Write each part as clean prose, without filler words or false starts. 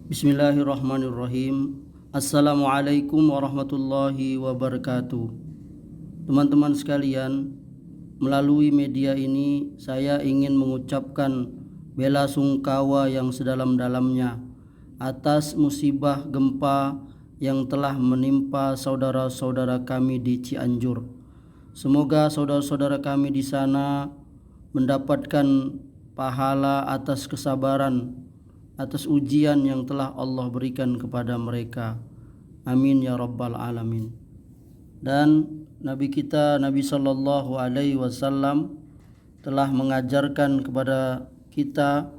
Bismillahirrahmanirrahim. Assalamualaikum warahmatullahi wabarakatuh. Teman-teman sekalian, melalui media ini saya ingin mengucapkan bela sungkawa yang sedalam-dalamnya atas musibah gempa yang telah menimpa saudara-saudara kami di Cianjur. Semoga saudara-saudara kami di sana mendapatkan pahala atas kesabaran, atas ujian yang telah Allah berikan kepada mereka. Amin ya rabbal alamin. Dan Nabi kita Nabi sallallahu alaihi wasallam telah mengajarkan kepada kita,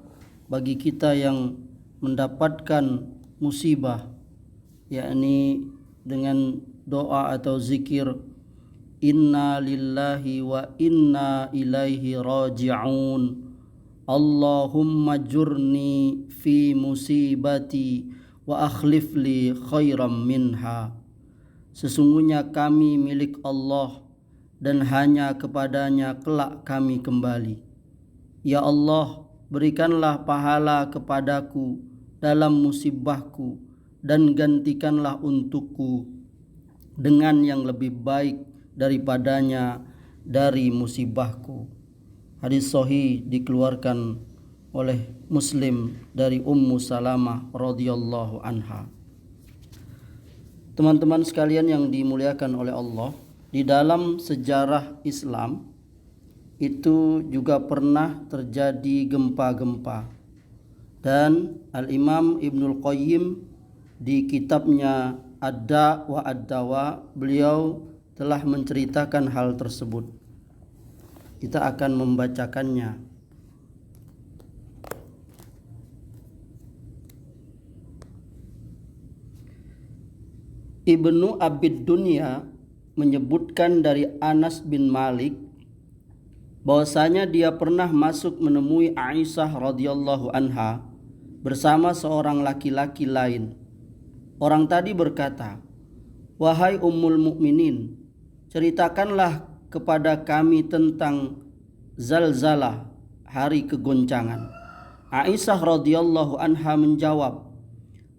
bagi kita yang mendapatkan musibah, yakni dengan doa atau zikir, inna lillahi wa inna ilaihi raji'un, Allahumma jurni fi musibati wa akhlif li khairam minha. Sesungguhnya kami milik Allah dan hanya kepadanya kelak kami kembali. Ya Allah, berikanlah pahala kepadaku dalam musibahku dan gantikanlah untukku dengan yang lebih baik daripadanya dari musibahku. Hadis sahih dikeluarkan oleh Muslim dari Ummu Salamah radhiyallahu anha. Teman-teman sekalian yang dimuliakan oleh Allah, di dalam sejarah Islam itu juga pernah terjadi gempa-gempa. Dan Al-Imam Ibnul Qayyim di kitabnya Ad-Da' wa Ad-Dawa, beliau telah menceritakan hal tersebut. Kita akan membacakannya. Ibnu Abid Dunya menyebutkan dari Anas bin Malik bahwasanya dia pernah masuk menemui Aisyah radhiyallahu anha bersama seorang laki-laki lain. Orang tadi berkata, "Wahai Ummul Mukminin, ceritakanlah kepada kami tentang zalzalah, hari kegoncangan." Aisyah radhiyallahu anha menjawab,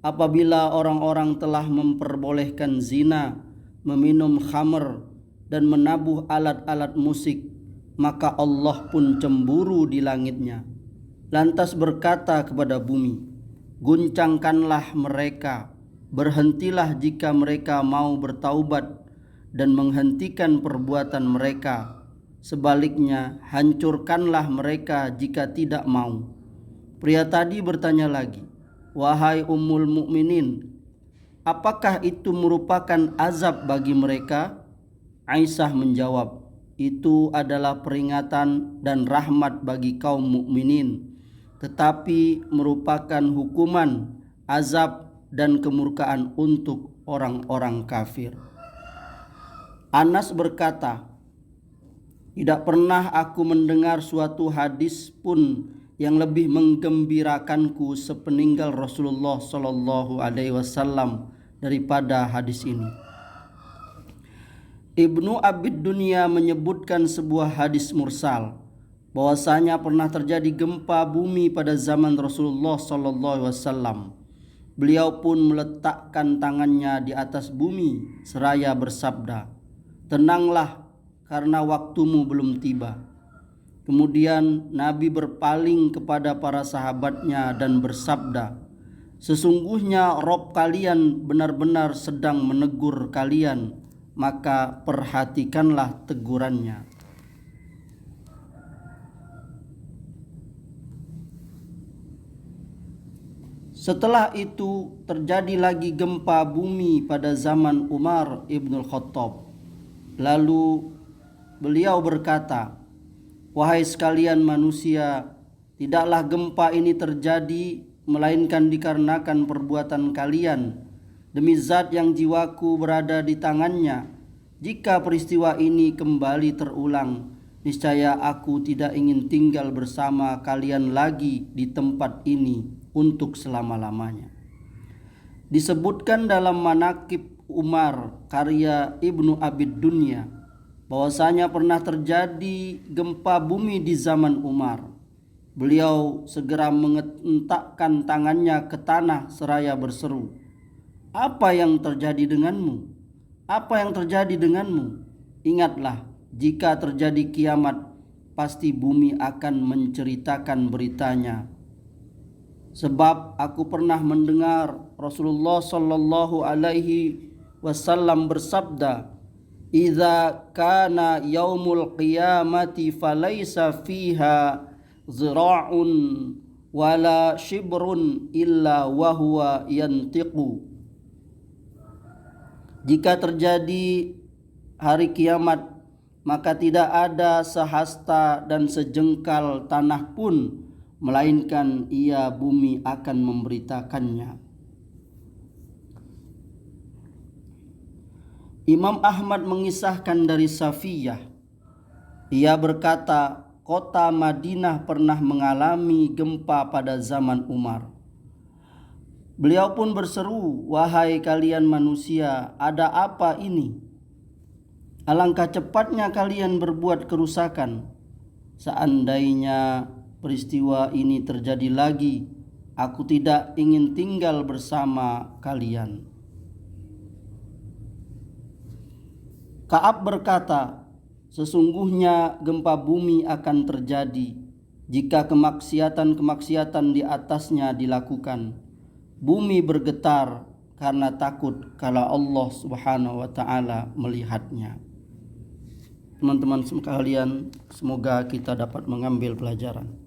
"Apabila orang-orang telah memperbolehkan zina, meminum khamr dan menabuh alat-alat musik, maka Allah pun cemburu di langitnya, lantas berkata kepada bumi, guncangkanlah mereka, berhentilah jika mereka mau bertaubat, dan menghentikan perbuatan mereka. Sebaliknya, hancurkanlah mereka jika tidak mau." Pria tadi bertanya lagi, "Wahai Ummul Mukminin, apakah itu merupakan azab bagi mereka?" Aisyah menjawab, "Itu adalah peringatan dan rahmat bagi kaum mukminin, tetapi merupakan hukuman, azab dan kemurkaan untuk orang-orang kafir." Anas berkata, "Tidak pernah aku mendengar suatu hadis pun yang lebih menggembirakanku sepeninggal Rasulullah Shallallahu Alaihi Wasallam daripada hadis ini." Ibnu Abid Dunya menyebutkan sebuah hadis mursal bahwasanya pernah terjadi gempa bumi pada zaman Rasulullah Shallallahu Alaihi Wasallam. Beliau pun meletakkan tangannya di atas bumi seraya bersabda, "Tenanglah, karena waktumu belum tiba." Kemudian Nabi berpaling kepada para sahabatnya dan bersabda, "Sesungguhnya Rob kalian benar-benar sedang menegur kalian, maka perhatikanlah tegurannya." Setelah itu terjadi lagi gempa bumi pada zaman Umar ibn Khattab. Lalu beliau berkata, "Wahai sekalian manusia, tidaklah gempa ini terjadi melainkan dikarenakan perbuatan kalian. Demi zat yang jiwaku berada di tangannya, jika peristiwa ini kembali terulang, niscaya aku tidak ingin tinggal bersama kalian lagi di tempat ini untuk selama-lamanya." Disebutkan dalam Manaqib Umar karya Ibnu Abid Dunya bahwasanya pernah terjadi gempa bumi di zaman Umar. Beliau segera mengentakkan tangannya ke tanah seraya berseru, "Apa yang terjadi denganmu? Apa yang terjadi denganmu? Ingatlah, jika terjadi kiamat, pasti bumi akan menceritakan beritanya. Sebab aku pernah mendengar Rasulullah sallallahu alaihi wasallam bersabda, "Idza kana yaumul qiyamati falaisa fiha zira'un wala shibrun illa wahuwa yantiqu." Jika terjadi hari kiamat, maka tidak ada sehasta dan sejengkal tanah pun, melainkan ia bumi akan memberitakannya. Imam Ahmad mengisahkan dari Safiyah, ia berkata, kota Madinah pernah mengalami gempa pada zaman Umar. Beliau pun berseru, "Wahai kalian manusia, ada apa ini? Alangkah cepatnya kalian berbuat kerusakan. Seandainya peristiwa ini terjadi lagi, aku tidak ingin tinggal bersama kalian." Ka'ab berkata, "Sesungguhnya gempa bumi akan terjadi jika kemaksiatan-kemaksiatan di atasnya dilakukan. Bumi bergetar karena takut kalau Allah Subhanahu wa taala melihatnya." Teman-teman sekalian, semoga kita dapat mengambil pelajaran.